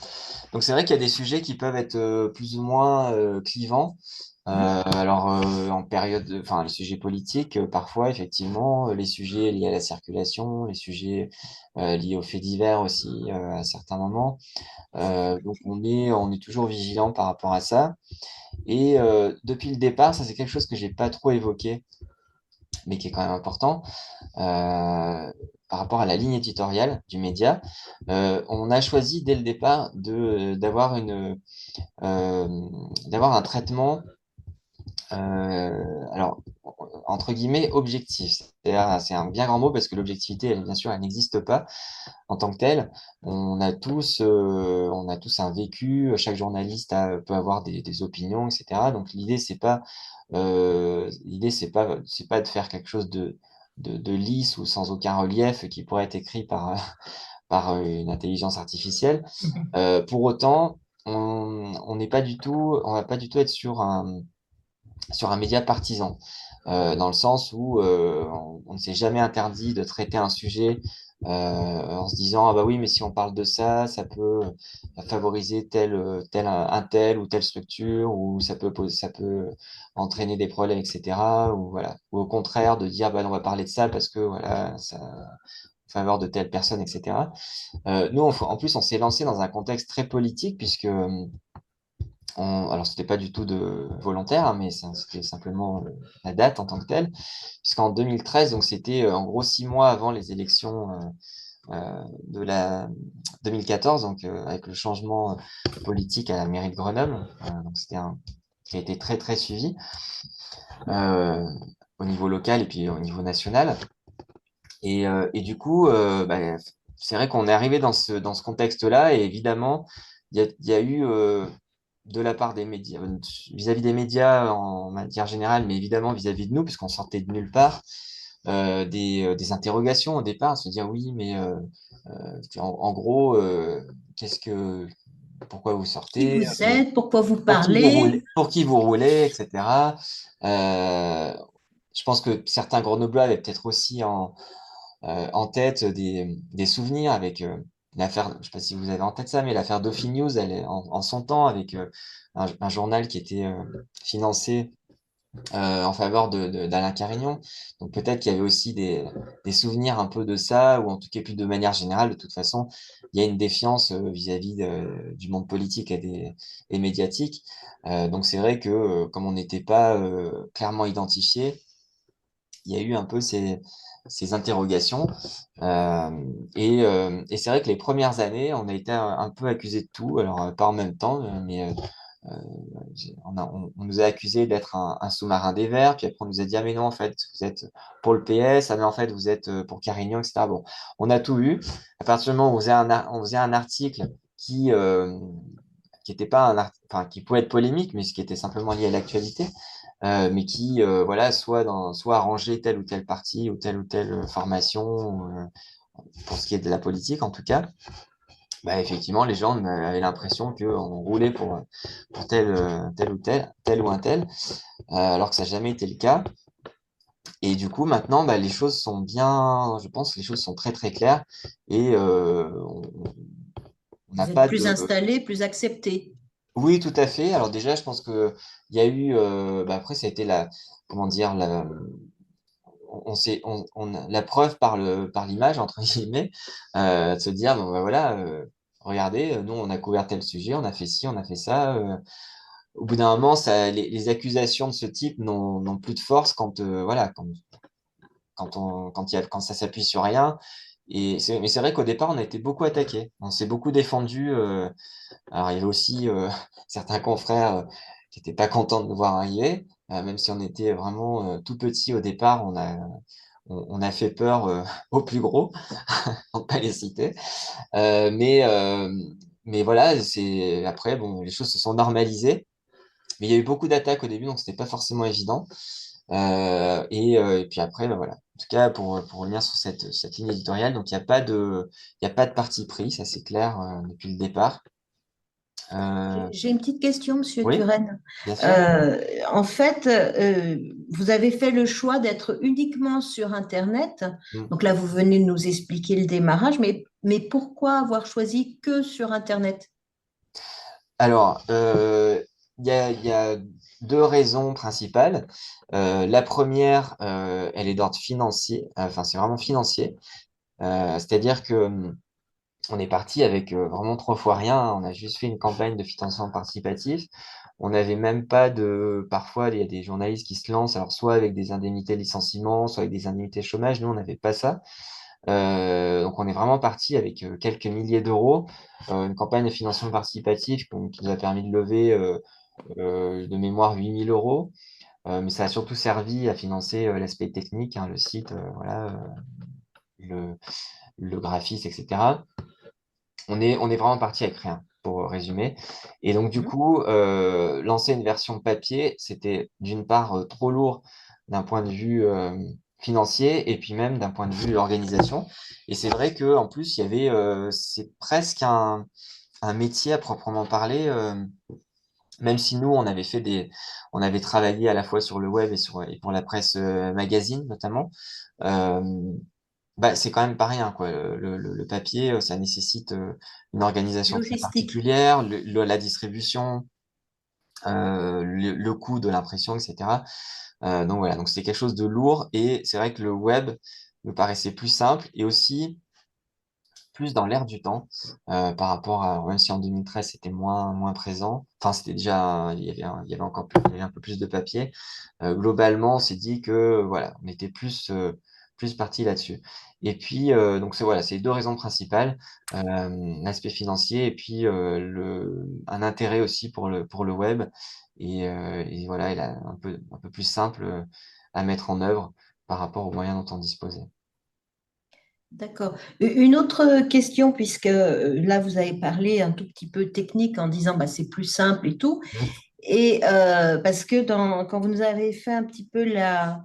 Donc c'est vrai qu'il y a des sujets qui peuvent être plus ou moins clivants. Alors en enfin les sujets politiques, parfois effectivement, les sujets liés à la circulation, les sujets liés aux faits divers aussi à certains moments. Donc on est toujours vigilant par rapport à ça. Et depuis le départ, ça c'est quelque chose que j'ai pas trop évoqué, mais qui est quand même important, par rapport à la ligne éditoriale du média. On a choisi dès le départ euh, d'avoir un traitement, alors, entre guillemets, objectif. C'est un bien grand mot parce que l'objectivité, bien sûr, elle n'existe pas en tant que telle. On a tous un vécu, chaque journaliste peut avoir des opinions, etc. Donc c'est pas de faire quelque chose de lisse ou sans aucun relief qui pourrait être écrit par une intelligence artificielle. Pour autant, on n'est pas du tout, on va pas du tout être sur un média partisan, dans le sens où on ne s'est jamais interdit de traiter un sujet en se disant, ah bah oui, mais si on parle de ça, ça peut favoriser un tel ou telle structure, ou ça peut entraîner des problèmes, etc. Ou voilà. Ou au contraire, de dire, bah on va parler de ça parce que voilà, ça en faveur de telle personne, etc. Nous, en plus, on s'est lancé dans un contexte très politique, puisque alors, c'était pas du tout de volontaire, hein, mais c'était simplement la date en tant que telle, puisqu'en 2013, donc c'était en gros 6 mois avant les élections de la 2014, donc avec le changement politique à la mairie de Grenoble. Donc c'était un qui a été très très suivi euh, au niveau local et puis au niveau national. Et du coup, bah, c'est vrai qu'on est arrivé dans ce contexte-là, et évidemment, il y a eu de la part des médias, vis-à-vis des médias en matière générale, mais évidemment vis-à-vis de nous, puisqu'on sortait de nulle part, des interrogations au départ, à se dire oui, mais en gros, qu'est-ce que, pourquoi vous Qui sortez, vous êtes? Pourquoi vous parlez? pour qui vous roulez, etc. Euh, je pense que certains Grenoblois avaient peut-être aussi en tête des souvenirs avec l'affaire, je ne sais pas si vous avez en tête ça, mais l'affaire Dauphine News, elle est en son temps avec un journal qui était financé en faveur d'Alain Carignon. Donc peut-être qu'il y avait aussi des souvenirs un peu de ça, ou en tout cas plus de manière générale, de toute façon, il y a une défiance vis-à-vis du monde politique et médiatique. Donc c'est vrai que comme on n'était pas clairement identifié, il y a eu un peu ces interrogations. Et c'est vrai que les premières années, on a été un peu accusé de tout, alors pas en même temps, mais euh, on nous a accusé d'être un sous-marin des Verts, puis après on nous a dit, ah mais non, en fait, vous êtes pour le PS, ah mais en fait, vous êtes pour Carignan, etc. Bon, on a tout eu. À partir du moment où on faisait un article qui était pas enfin, qui pouvait être polémique, mais ce qui était simplement lié à l'actualité, mais qui, voilà, soit arranger telle ou telle partie ou telle formation, pour ce qui est de la politique en tout cas, bah, effectivement, les gens avaient l'impression qu'on roulait pour tel ou un tel, alors que ça n'a jamais été le cas. Et du coup, maintenant, bah, les choses sont bien, je pense que les choses sont très très claires et on n'a Vous êtes pas plus de. installé, plus accepté. Oui, tout à fait. Alors déjà, je pense que il y a eu, bah, après, ça a été comment dire, la preuve par l'image, entre guillemets, de se dire, bon, bah, voilà, regardez, nous, on a couvert tel sujet, on a fait ci, on a fait ça. Au bout d'un moment, les accusations de ce type n'ont plus de force quand, voilà, quand ça s'appuie sur rien. Mais c'est vrai qu'au départ, on a été beaucoup attaqué. On s'est beaucoup défendu. Alors, il y avait aussi certains confrères qui n'étaient pas contents de nous voir arriver. Même si on était vraiment tout petit au départ, on a fait peur aux plus gros, pour ne pas les citer. Euh, mais, euh, mais voilà, après, bon, les choses se sont normalisées. Mais il y a eu beaucoup d'attaques au début, donc c'était pas forcément évident. Et puis après, ben voilà. En tout cas, pour revenir sur cette ligne éditoriale, donc il y a pas de parti pris, ça c'est clair depuis le départ. Euh, J'ai une petite question, Monsieur oui, Turenne. bien sûr. En fait, vous avez fait le choix d'être uniquement sur Internet. Mm. Donc là, vous venez de nous expliquer le démarrage, mais pourquoi avoir choisi que sur Internet? Alors, il y a deux raisons principales. La première, elle est d'ordre financier, enfin c'est vraiment financier. C'est-à-dire que on est parti avec vraiment trois fois rien, hein. On a juste fait une campagne de financement participatif. On n'avait même pas de. Parfois, il y a des journalistes qui se lancent, alors soit avec des indemnités de licenciement, soit avec des indemnités chômage. Nous, on n'avait pas ça. Donc, on est vraiment parti avec quelques milliers d'euros, une campagne de financement participatif qui nous a permis de lever de mémoire 8 000 euros. Mais ça a surtout servi à financer l'aspect technique, hein, le site, voilà, le, le graphisme, etc. On est vraiment parti avec rien, pour résumer. Et donc, du Mhm. coup, lancer une version papier, c'était d'une part trop lourd d'un point de vue financier et puis même d'un point de vue organisation. Et c'est vrai qu'en plus, il y avait, c'est presque un métier à proprement parler, même si nous, on avait travaillé à la fois sur le web et pour la presse magazine notamment. Euh, bah, c'est quand même pas rien, quoi. Le papier, ça nécessite une organisation très Logistique. particulière, la distribution, le coût de l'impression, etc. Donc voilà, donc c'était quelque chose de lourd et c'est vrai que le web me paraissait plus simple et aussi plus dans l'air du temps par rapport à, même si en 2013 c'était moins présent, enfin c'était déjà, il y avait encore plus, il y avait un peu plus de papier. Globalement, on s'est dit que voilà, on était plus parti là-dessus. Et puis donc c'est voilà, c'est deux raisons principales, l'aspect financier et puis un intérêt aussi pour le web et voilà, il a un peu plus simple à mettre en œuvre par rapport aux moyens dont on disposait. D'accord. Une autre question, puisque là, vous avez parlé un tout petit peu technique en disant bah, c'est plus simple et tout. Mhm. Et parce que quand vous nous avez fait un petit peu la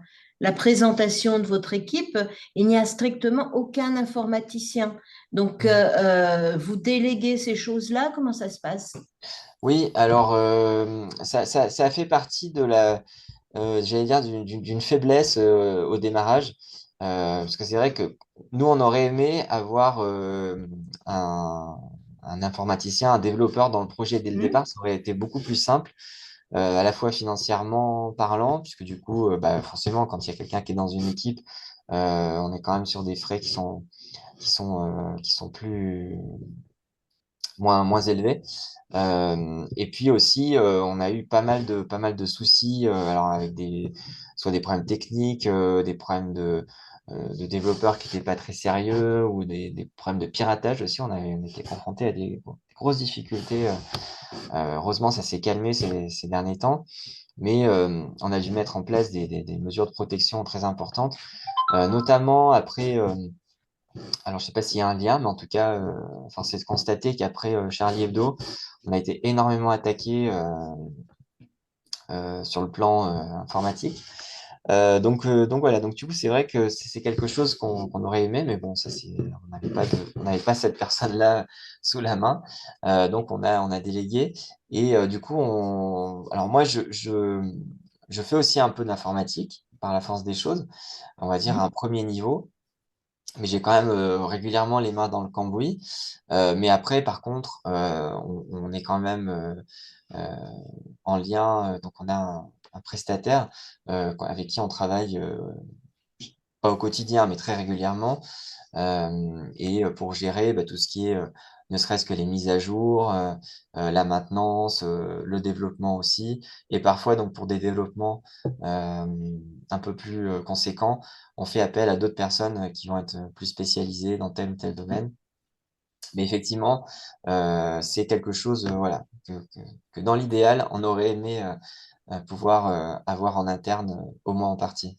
présentation de votre équipe, il n'y a strictement aucun informaticien. Donc, vous déléguez ces choses-là, comment ça se passe? Oui, alors ça a fait partie de j'allais dire, d'une faiblesse au démarrage. Parce que c'est vrai que nous, on aurait aimé avoir un, un informaticien, un développeur dans le projet dès le Hmm. départ. Ça aurait été beaucoup plus simple, à la fois financièrement parlant, puisque du coup, bah, forcément, quand il y a quelqu'un qui est dans une équipe, on est quand même sur des frais qui sont moins élevés. Et puis aussi, on a eu pas mal de soucis, alors avec soit des problèmes techniques, des problèmes de développeurs qui n'étaient pas très sérieux, ou des problèmes de piratage aussi. On était confronté à des grosses difficultés. Heureusement, ça s'est calmé ces derniers temps, mais on a dû mettre en place des mesures de protection très importantes, notamment après. Alors, je sais pas s'il y a un lien, mais en tout cas, enfin, c'est de constater qu'après Charlie Hebdo, on a été énormément attaqué sur le plan informatique. Donc voilà, donc du coup, c'est vrai que c'est quelque chose qu'on aurait aimé, mais bon, on n'avait pas cette personne-là sous la main. Donc on a délégué. Et du coup, alors moi, je fais aussi un peu d'informatique par la force des choses, on va dire à un premier niveau. Mais j'ai quand même régulièrement les mains dans le cambouis. Mais après, par contre, on est quand même euh, en lien. Donc, on a un prestataire avec qui on travaille, pas au quotidien, mais très régulièrement. Et pour gérer bah, tout ce qui est, ne serait-ce que les mises à jour, la maintenance, le développement aussi. Et parfois, donc pour des développements un peu plus conséquents, on fait appel à d'autres personnes qui vont être plus spécialisées dans tel ou tel domaine. Mais effectivement, c'est quelque chose, voilà, que dans l'idéal, on aurait aimé pouvoir avoir en interne, au moins en partie.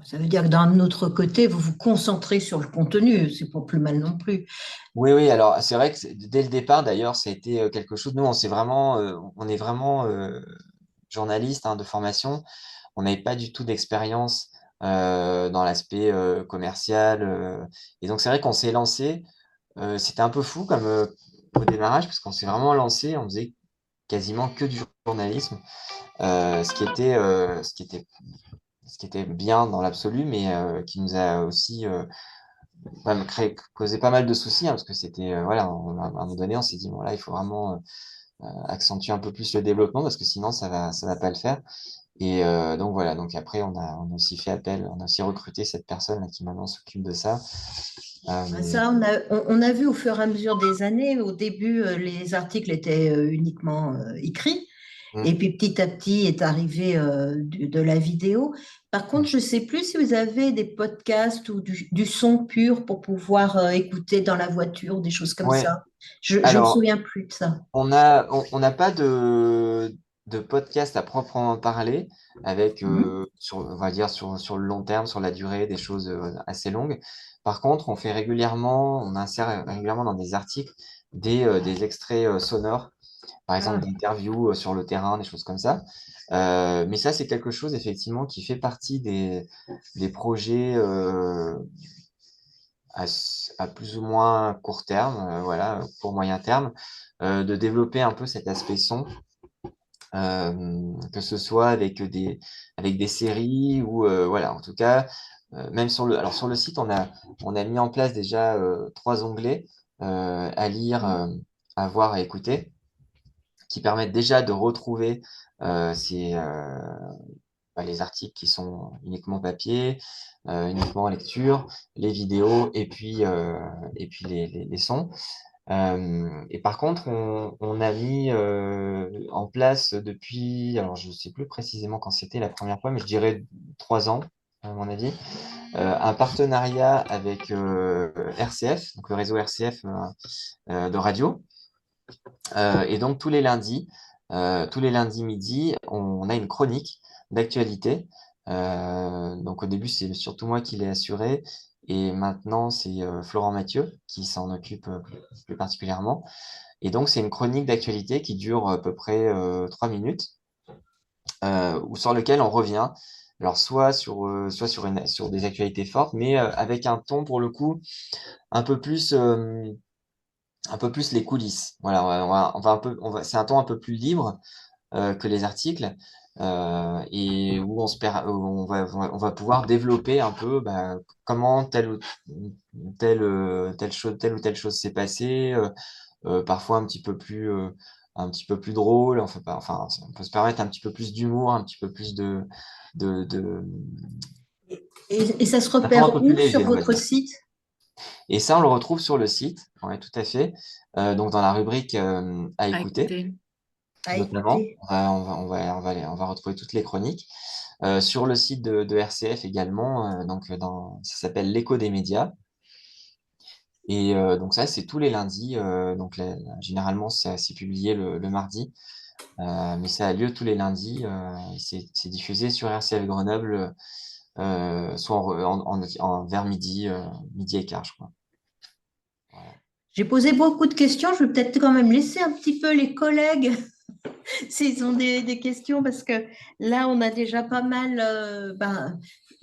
Ça veut dire que d'un autre côté, vous vous concentrez sur le contenu, c'est pas plus mal non plus. Oui, oui, alors c'est vrai que dès le départ, d'ailleurs, ça a été quelque chose. Nous, on est vraiment journaliste hein, de formation. On n'avait pas du tout d'expérience dans l'aspect commercial. Et donc, c'est vrai qu'on s'est lancé. C'était un peu fou comme au démarrage, parce qu'on s'est vraiment lancé. On faisait quasiment que du journalisme, ce qui était bien dans l'absolu, mais qui nous a aussi causé pas mal de soucis, hein, parce que c'était, voilà, à un moment donné, on s'est dit, bon, là, il faut vraiment accentuer un peu plus le développement, parce que sinon, ça va pas le faire. Et donc voilà, donc après, on a aussi fait appel, on a aussi recruté cette personne là, qui maintenant s'occupe de ça. Euh, Ça, on a vu au fur et à mesure des années. Au début, les articles étaient uniquement écrits. Et mm. puis petit à petit est arrivé de la vidéo. Par contre, je ne sais plus si vous avez des podcasts ou du son pur pour pouvoir écouter dans la voiture, des choses comme Ouais, ça. Je ne me alors, souviens plus de ça. on n'a pas de podcast à proprement parler, avec, Mhm. on va dire, sur le long terme, sur la durée, des choses assez longues. Par contre, on insère régulièrement dans des articles des extraits sonores, par exemple Ah, d'interviews sur le terrain, des choses comme ça. Mais ça, c'est quelque chose effectivement qui fait partie des projets à plus ou moins court terme, voilà, court moyen terme, de développer un peu cet aspect son, que ce soit avec des séries ou voilà, en tout cas, même alors sur le site, on a mis en place déjà trois onglets à lire, à voir, à écouter, qui permettent déjà de retrouver ces, les articles qui sont uniquement papier, uniquement lecture, les vidéos et puis les sons. Et par contre, on a mis en place depuis, alors je ne sais plus précisément quand c'était la première fois, mais je dirais 3 ans, à mon avis, un partenariat avec RCF, donc le réseau RCF de radio. Et donc tous les lundis midi, on a une chronique d'actualité. Donc au début, c'est surtout moi qui l'ai assuré. Et maintenant, c'est Florent Mathieu qui s'en occupe plus particulièrement. Et donc, c'est une chronique d'actualité qui dure à peu près 3 minutes, sur lequel on revient. Alors, soit sur des actualités fortes, mais avec un ton, pour le coup, un peu plus, euh, un peu plus les coulisses. Voilà, c'est un ton un peu plus libre que les articles, et où on va pouvoir développer un peu comment telle ou telle chose s'est passée, parfois un petit peu plus drôle. Enfin, on peut se permettre un petit peu plus d'humour, un petit peu plus de Et ça se un ton un repère peu plus où sur léger, on va votre dire. site? Et ça, on le retrouve sur le site, ouais, tout à fait. Donc dans la rubrique à À écouter, écouter. À notamment, écouter. on va retrouver toutes les chroniques. Sur le site de RCF également, ça s'appelle l'Écho des médias. Et donc ça, c'est tous les lundis. Donc généralement, c'est publié le mardi, mais ça a lieu tous les lundis. C'est diffusé sur RCF Grenoble, soit vers midi, midi et quart, je crois. Voilà. J'ai posé beaucoup de questions. Je vais peut-être quand même laisser un petit peu les collègues s'ils ont des questions, parce que là, on a déjà pas mal.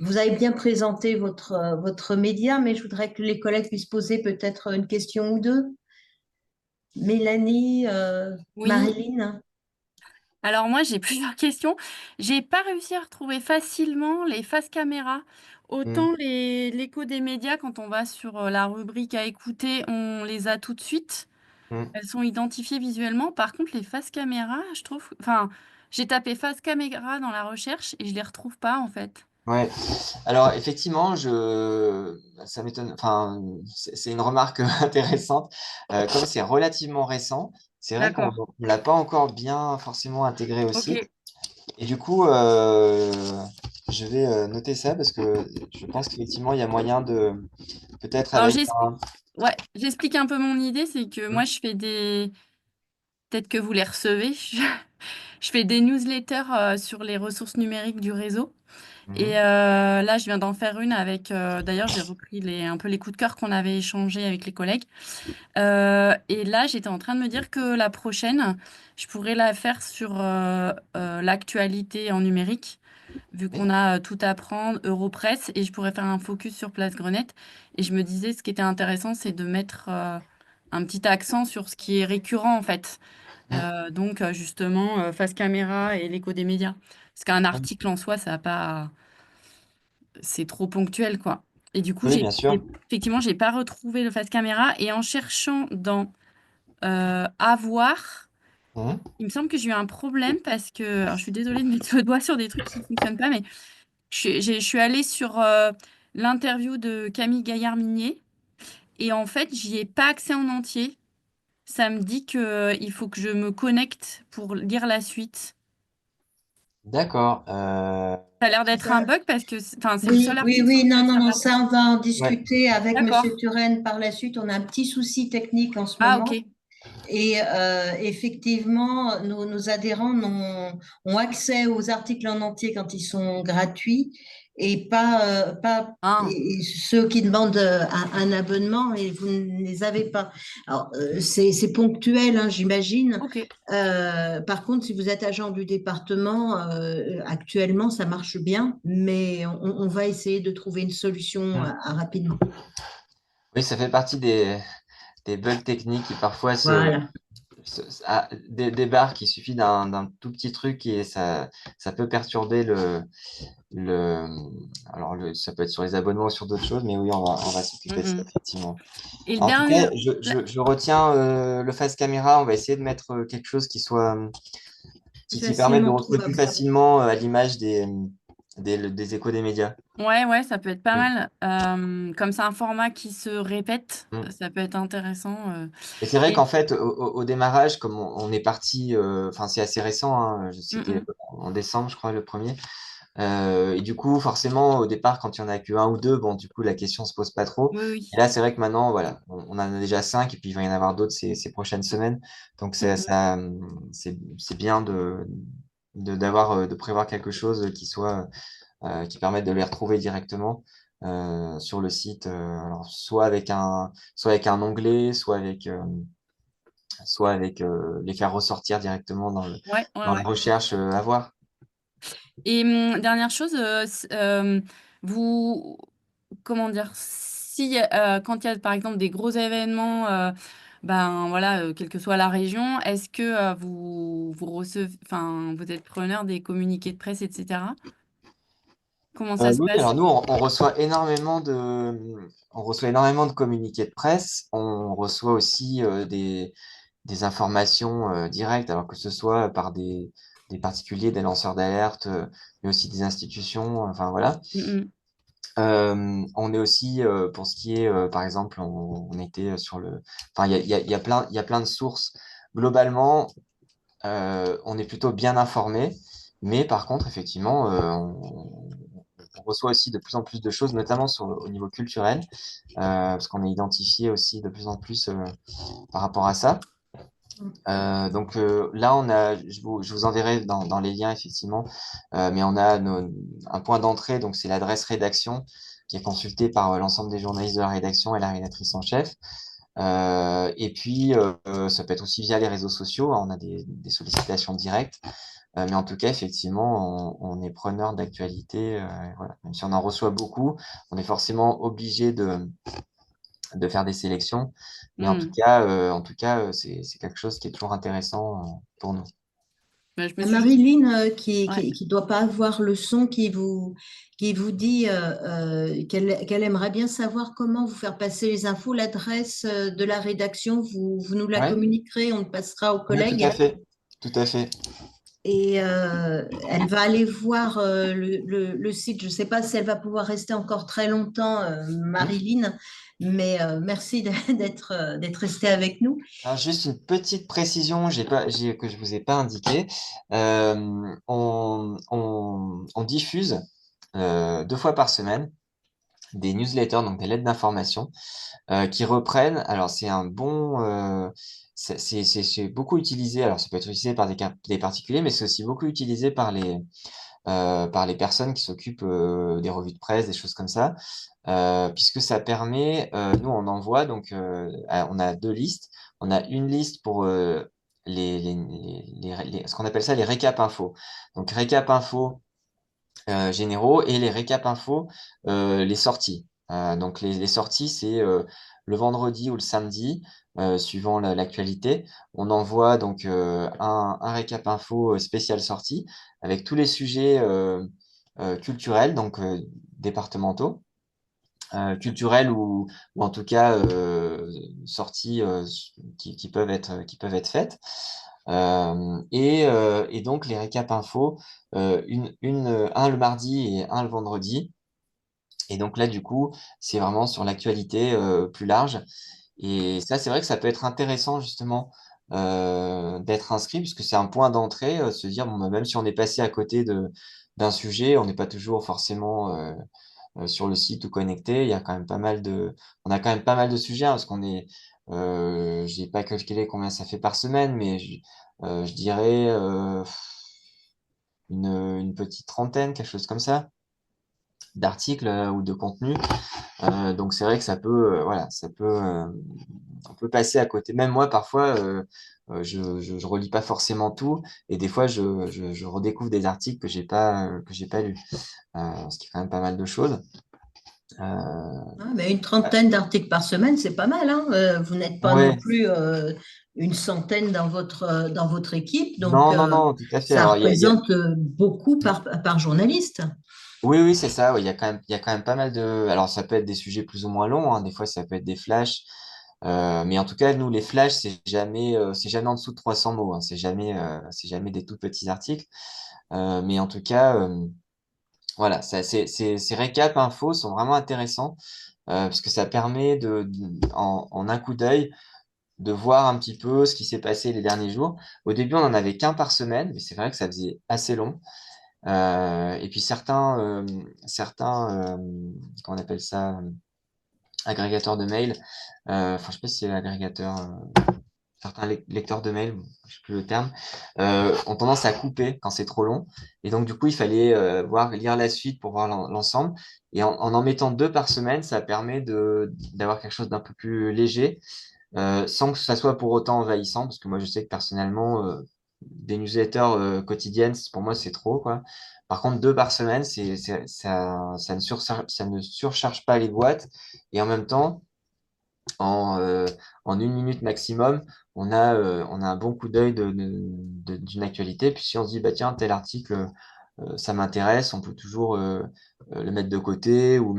Vous avez bien présenté votre média, mais je voudrais que les collègues puissent poser peut-être une question ou deux. Mélanie, Oui. Marilyn. Alors moi, j'ai plusieurs questions. J'ai pas réussi à retrouver facilement les faces caméra. Mm, Autant l'écho des médias, quand on va sur la rubrique à écouter, on les a tout de suite. mm. Elles sont identifiées visuellement. Par contre, les faces caméra, je trouve... Enfin, j'ai tapé face caméra dans la recherche et je les retrouve pas, en fait. Ouais. Alors effectivement, ça m'étonne. Enfin, c'est une remarque intéressante. Comme c'est relativement récent, c'est vrai qu'on D'accord. ne l'a pas encore bien forcément intégré au Ok. site. Et du coup, je vais noter ça parce que je pense qu'effectivement, il y a moyen de peut-être Alors, avec un. ouais, j'explique un peu mon idée. C'est que moi, Hmm, je fais des... Peut-être que vous les recevez. Je fais des newsletters sur les ressources numériques du réseau. Et mhm, là, je viens d'en faire une avec, d'ailleurs, j'ai repris un peu les coups de cœur qu'on avait échangés avec les collègues. Et là, j'étais en train de me dire que la prochaine, je pourrais la faire sur l'actualité en numérique, vu oui, qu'on a tout à prendre, Europresse, et je pourrais faire un focus sur Place Grenette. Et je me disais, ce qui était intéressant, c'est de mettre un petit accent sur ce qui est récurrent, en fait. hmm, Donc, justement, face caméra et l'écho des médias. Parce qu'un hmm. article en soi, ça a pas c'est trop ponctuel, quoi. Et du coup, Oui, bien sûr. effectivement, j'ai pas retrouvé le face caméra. Et en cherchant dans avoir, Mhm. il me semble que j'ai eu un problème parce que, alors, je suis désolée de mettre le doigt sur des trucs qui fonctionnent pas, mais je suis allée sur l'interview de Camille Gaillard-Minier et en fait, j'y ai pas accès en entier. Ça me dit que il faut que je me connecte pour lire la suite. D'accord. Ça a l'air d'être un Ça, bug parce que, enfin, c'est le oui, seul oui, article sur oui, non, lequel non, ça non, passe. ça, on va en Ouais. discuter avec Monsieur D'accord. Turenne par la suite. On a un petit souci technique en ce Ah, ok. moment. Et effectivement, nos adhérents ont accès aux articles en entier quand ils sont gratuits, et pas Ah, et ceux qui demandent un abonnement, et vous ne les avez pas. Alors, c'est ponctuel, hein, j'imagine. ok. Par contre, si vous êtes agent du département, actuellement, ça marche bien, mais on va essayer de trouver une solution Hmm. rapidement. Oui, ça fait partie des bugs techniques qui parfois Voilà. débarquent. Il suffit d'un tout petit truc et ça peut perturber le, ça peut être sur les abonnements ou sur d'autres choses, mais oui, on va s'occuper de ça, Mhm. effectivement. Et le En tout dernier, cas, je retiens le face caméra. On va essayer de mettre quelque chose qui permette de Facilement retrouver plus trouvable. facilement à l'image des échos des médias. ouais, ouais, ça peut être pas Mm. mal. Comme c'est un format qui se répète, Mm. ça peut être intéressant. Et c'est vrai Et qu'en fait, au démarrage, comme on est parti, enfin c'est assez récent, hein, c'était mhm. en décembre, je crois, le premier. Et du coup, forcément, au départ, quand il n'y en a que un ou deux, bon, du coup, la question se pose pas trop. Oui, oui. Et là, c'est vrai que maintenant, voilà, on en a déjà cinq, et puis il va y en avoir d'autres ces prochaines semaines. Donc, Mhm. c'est bien de prévoir quelque chose qui permette de les retrouver directement. sur le site, alors soit avec un onglet, soit avec les faire ressortir directement Ouais, ouais, dans la ouais. recherche à voir. Et dernière chose, vous, comment dire, si, quand il y a par exemple des gros événements, ben voilà, quelle que soit la région, est-ce que vous recevez, enfin, vous êtes preneur des communiqués de presse, etc. Comment ça se Oui, passe? alors nous, on reçoit énormément de communiqués de presse. On reçoit aussi des informations directes, alors que ce soit par des particuliers, des lanceurs d'alerte, mais aussi des institutions. Enfin voilà. Mm, On est aussi, pour ce qui est, par exemple, on était sur le. Enfin, il y a plein de sources. Globalement, on est plutôt bien informé, mais par contre, effectivement, on reçoit aussi de plus en plus de choses, notamment au niveau culturel, parce qu'on est identifié aussi de plus en plus par rapport à ça. Donc là, je vous enverrai dans les liens, effectivement, mais on a un point d'entrée, donc c'est l'adresse rédaction qui est consultée par l'ensemble des journalistes de la rédaction et la rédactrice en chef. Et puis, ça peut être aussi via les réseaux sociaux, hein, on a des sollicitations directes. Mais en tout cas, effectivement, on est preneur d'actualité. Voilà. Même si on en reçoit beaucoup, on est forcément obligé de faire des sélections. Mais mm. en tout cas, c'est quelque chose qui est toujours intéressant pour nous. Ben, je me À suis juste... Marilyn, Ouais. qui doit pas avoir le son, qui vous dit qu'elle aimerait bien savoir comment vous faire passer les infos, l'adresse de la rédaction, vous nous la Ouais, communiquerez, on le passera aux ouais, tout collègues. à fait. Tout à fait. Et elle va aller voir le site. Je ne sais pas si elle va pouvoir rester encore très longtemps, Hmm. Marilyn, mais merci d'être restée avec nous. Alors, juste une petite précision que je vous ai pas indiqué. On diffuse 2 fois par semaine des newsletters, donc des lettres d'information, qui reprennent. Alors, c'est beaucoup utilisé. Alors, ça peut être utilisé par des particuliers, mais c'est aussi beaucoup utilisé par les personnes qui s'occupent des revues de presse, des choses comme ça, puisque ça permet, nous on envoie, donc on a 2 listes. On a une liste pour ce qu'on appelle ça les récaps info. Donc récap info généraux et les récap info, les sorties. Donc les sorties, c'est le vendredi ou le samedi, suivant l'actualité. On envoie donc un récap info spécial sortie avec tous les sujets culturels, donc départementaux, culturels ou en tout cas sorties qui peuvent être faites. Et donc les récaps info, un le mardi et un le vendredi. Et donc là, du coup, c'est vraiment sur l'actualité plus large. Et ça, c'est vrai que ça peut être intéressant justement d'être inscrit, puisque c'est un point d'entrée, se dire, bon, bah, même si on est passé à côté d'un sujet, on n'est pas toujours forcément sur le site ou connecté. Il y a quand même on a quand même pas mal de sujets, hein, parce qu'on est, j'ai pas calculé combien ça fait par semaine, mais je dirais une petite trentaine, quelque chose comme ça, d'articles ou de contenus. Donc c'est vrai que voilà, on peut passer à côté. Même moi, parfois, je relis pas forcément tout, et des fois, je redécouvre des articles que j'ai pas lus, ce qui est quand même pas mal de choses. Ah, mais une trentaine d'articles par semaine, c'est pas mal, hein. Vous n'êtes pas non Ouais, plus une centaine dans votre équipe, donc non, non, non, tout à fait. ça Alors, représente beaucoup par journaliste. oui, oui, c'est ça. Oui, il y a quand même pas mal de. Alors, ça peut être des sujets plus ou moins longs, hein. Des fois, ça peut être des flashs. Mais en tout cas, nous, les flashs, c'est jamais en dessous de 300 mots, hein. C'est jamais des tout petits articles. Mais en tout cas, voilà, ces récaps infos sont vraiment intéressants parce que ça permet en un coup d'œil, de voir un petit peu ce qui s'est passé les derniers jours. Au début, on n'en avait qu'un par semaine, mais c'est vrai que ça faisait assez long. Et puis comment on appelle ça, agrégateurs de mails. Enfin, je sais pas si c'est l'agrégateur. certains lecteurs de mails, je sais plus le terme, ont tendance à couper quand c'est trop long. Et donc, du coup, il fallait lire la suite pour voir l'ensemble. Et en mettant 2 par semaine, ça permet d'avoir quelque chose d'un peu plus léger, sans que ça soit pour autant envahissant, parce que moi, je sais que personnellement, des newsletters quotidiennes, pour moi, c'est trop, quoi. Par contre, 2 par semaine, ça ne surcharge pas les boîtes. Et en même temps, en, en 1 minute maximum, on a un bon coup d'œil d'une actualité. Puis si on se dit, bah, tiens, tel article, ça m'intéresse, on peut toujours le mettre de côté ou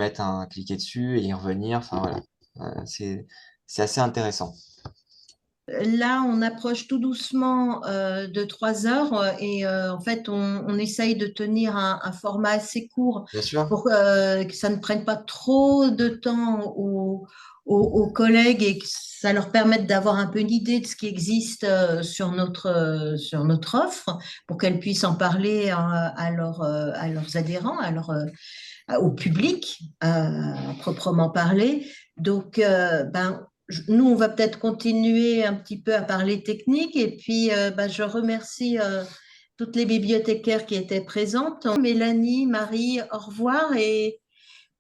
cliquer dessus et y revenir. Enfin, voilà. C'est assez intéressant. Là, on approche tout doucement de 3 heures et en fait, on essaye de tenir un format assez court Bien sûr. pour que ça ne prenne pas trop de temps aux collègues et que ça leur permette d'avoir un peu une idée de ce qui existe sur notre offre pour qu'elles puissent en parler à leurs adhérents, au public proprement parler. Donc, nous, on va peut-être continuer un petit peu à parler technique et puis je remercie toutes les bibliothécaires qui étaient présentes. Mélanie, Marie, au revoir et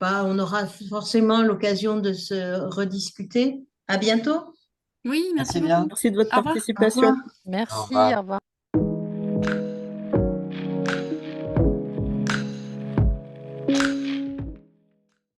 on aura forcément l'occasion de se rediscuter. À bientôt. Oui, merci Merci bien. beaucoup. Merci de votre Au revoir. participation. Au Merci, revoir. au revoir.